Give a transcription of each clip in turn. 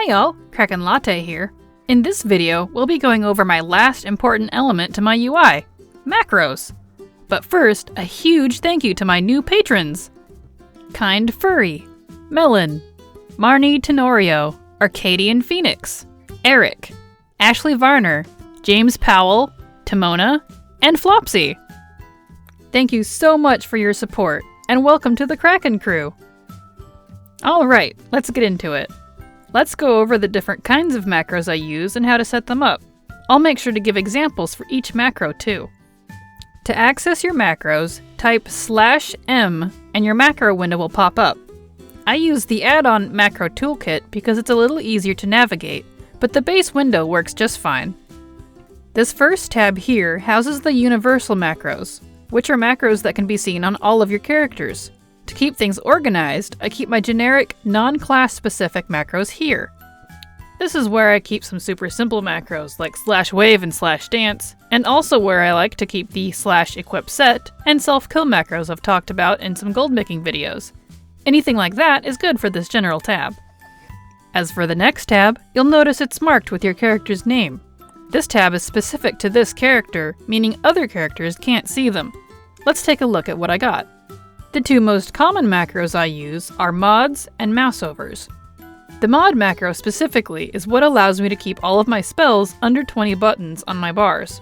Hi y'all, Kraken Latte here. In this video, we'll be going over my last important element to my UI, macros. But first, a huge thank you to my new patrons. Kind Furry, Melon, Marnie Tenorio, Arcadian Phoenix, Eric, Ashley Varner, James Powell, Timona, and Flopsy. Thank you so much for your support, and welcome to the Kraken crew. Alright, let's get into it. Let's go over the different kinds of macros I use and how to set them up. I'll make sure to give examples for each macro too. To access your macros, type /m and your macro window will pop up. I use the add-on macro toolkit because it's a little easier to navigate, but the base window works just fine. This first tab here houses the universal macros, which are macros that can be seen on all of your characters. To keep things organized, I keep my generic, non-class specific macros here. This is where I keep some super simple macros like /wave and /dance, and also where I like to keep the /equip set and self-kill macros I've talked about in some gold making videos. Anything like that is good for this general tab. As for the next tab, you'll notice it's marked with your character's name. This tab is specific to this character, meaning other characters can't see them. Let's take a look at what I got. The two most common macros I use are mods and mouseovers. The mod macro specifically is what allows me to keep all of my spells under 20 buttons on my bars.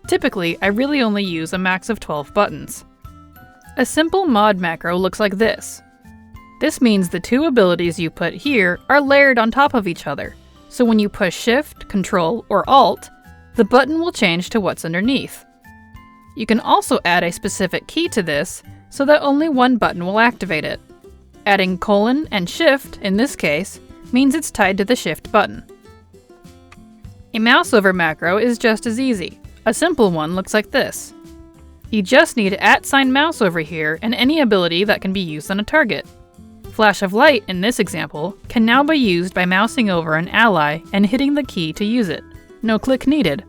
Typically, I really only use a max of 12 buttons. A simple mod macro looks like this. This means the two abilities you put here are layered on top of each other, so when you push Shift, Control, or Alt, the button will change to what's underneath. You can also add a specific key to this, so that only one button will activate it. Adding colon and shift, in this case, means it's tied to the shift button. A mouseover macro is just as easy. A simple one looks like this. You just need @mouse over here and any ability that can be used on a target. Flash of Light, in this example, can now be used by mousing over an ally and hitting the key to use it. No click needed.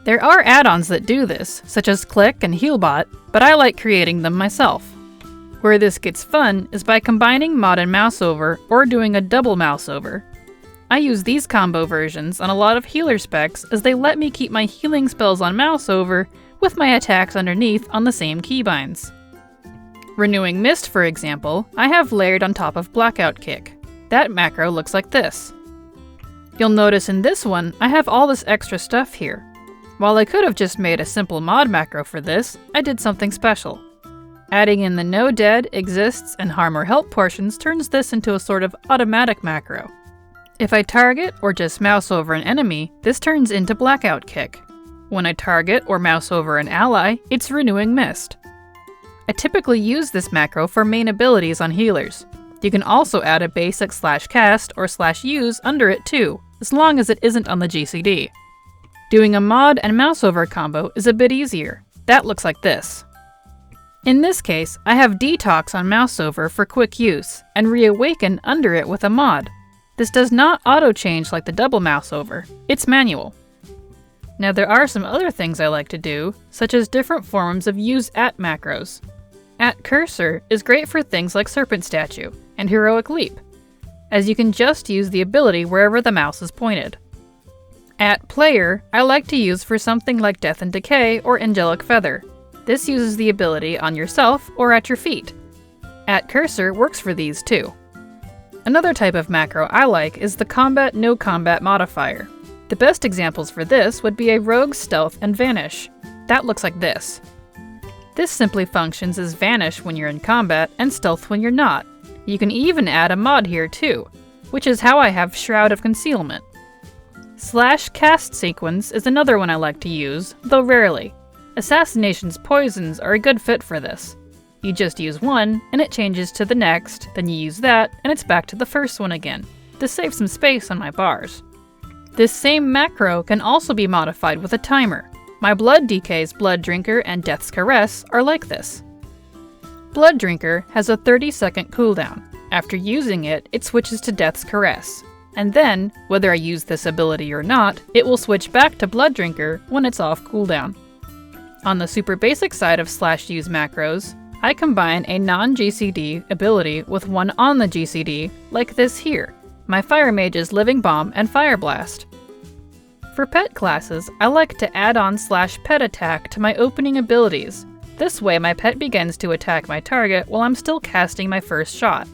There are add-ons that do this, such as Click and Healbot, but I like creating them myself. Where this gets fun is by combining mod and mouseover or doing a double mouseover. I use these combo versions on a lot of healer specs as they let me keep my healing spells on mouseover with my attacks underneath on the same keybinds. Renewing Mist, for example, I have layered on top of Blackout Kick. That macro looks like this. You'll notice in this one, I have all this extra stuff here. While I could have just made a simple mod macro for this, I did something special. Adding in the nodead, exists, and harm or help portions turns this into a sort of automatic macro. If I target or just mouse over an enemy, this turns into Blackout Kick. When I target or mouse over an ally, it's Renewing Mist. I typically use this macro for main abilities on healers. You can also add a basic /cast or /use under it too, as long as it isn't on the GCD. Doing a mod and mouseover combo is a bit easier. That looks like this. In this case, I have Detox on mouseover for quick use, and Reawaken under it with a mod. This does not auto-change like the double mouseover. It's manual. Now there are some other things I like to do, such as different forms of use at macros. AtCursor is great for things like Serpent Statue and Heroic Leap, as you can just use the ability wherever the mouse is pointed. @Player, I like to use for something like Death and Decay or Angelic Feather. This uses the ability on yourself or at your feet. @Cursor works for these too. Another type of macro I like is the Combat No Combat modifier. The best examples for this would be a Rogue, Stealth, and Vanish. That looks like this. This simply functions as Vanish when you're in combat and Stealth when you're not. You can even add a mod here too, which is how I have Shroud of Concealment. /cast sequence is another one I like to use, though rarely. Assassination's poisons are a good fit for this. You just use one, and it changes to the next, then you use that, and it's back to the first one again. This saves some space on my bars. This same macro can also be modified with a timer. My Blood DK's Blood Drinker and Death's Caress are like this. Blood Drinker has a 30-second cooldown. After using it, it switches to Death's Caress. And then, whether I use this ability or not, it will switch back to Blood Drinker when it's off cooldown. On the super basic side of /use macros, I combine a non-GCD ability with one on the GCD, like this here. my Fire Mage's Living Bomb and Fire Blast. For pet classes, I like to add on /pet attack to my opening abilities. This way my pet begins to attack my target while I'm still casting my first shot.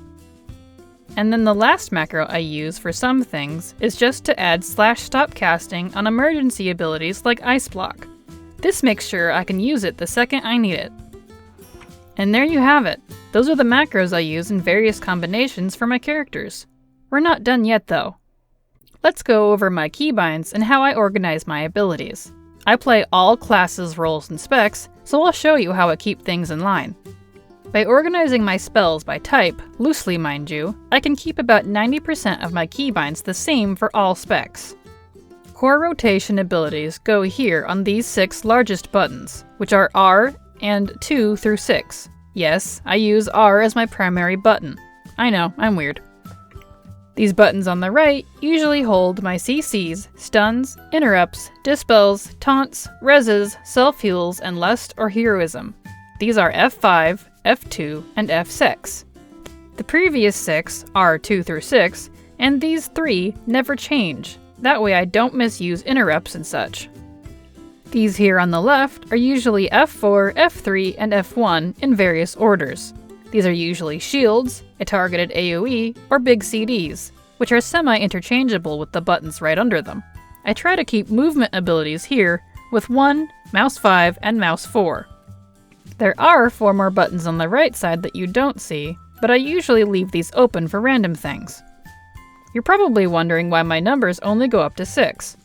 And then the last macro I use for some things is just to add /stop casting on emergency abilities like Ice Block. This makes sure I can use it the second I need it. And there you have it. Those are the macros I use in various combinations for my characters. We're not done yet though. Let's go over my keybinds and how I organize my abilities. I play all classes, roles, and specs, so I'll show you how I keep things in line. By organizing my spells by type, loosely mind you, I can keep about 90% of my keybinds the same for all specs. Core rotation abilities go here on these 6 largest buttons, which are R and 2 through 6. Yes, I use R as my primary button. I know, I'm weird. These buttons on the right usually hold my CCs, stuns, interrupts, dispels, taunts, reses, self-heals, and lust or heroism. These are F5, F2, and F6. The previous 6 are 2 through 6, and these 3 never change. That way I don't misuse interrupts and such. These here on the left are usually F4, F3, and F1 in various orders. These are usually shields, a targeted AoE, or big CDs, which are semi-interchangeable with the buttons right under them. I try to keep movement abilities here with 1, mouse 5, and mouse 4. There are 4 more buttons on the right side that you don't see, but I usually leave these open for random things. You're probably wondering why my numbers only go up to 6.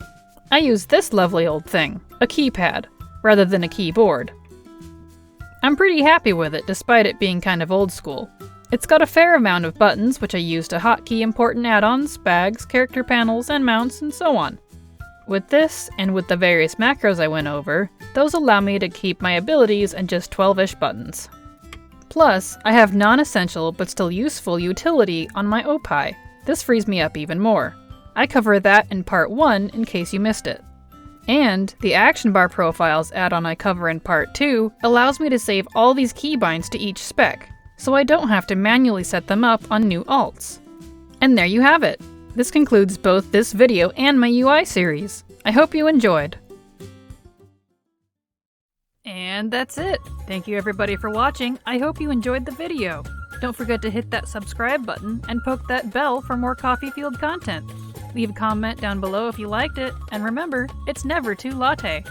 I use this lovely old thing, a keypad, rather than a keyboard. I'm pretty happy with it despite it being kind of old school. It's got a fair amount of buttons which I use to hotkey important add-ons, bags, character panels, and mounts, and so on. With this, and with the various macros I went over, those allow me to keep my abilities in just 12-ish buttons. Plus, I have non-essential but still useful utility on my OPI. This frees me up even more. I cover that in part 1 in case you missed it. And the action bar profiles add-on I cover in part 2 allows me to save all these keybinds to each spec, so I don't have to manually set them up on new alts. And there you have it! This concludes both this video and my UI series. I hope you enjoyed. And that's it! Thank you everybody for watching, I hope you enjoyed the video. Don't forget to hit that subscribe button and poke that bell for more Coffee Field content. Leave a comment down below if you liked it, and remember, it's never too latte.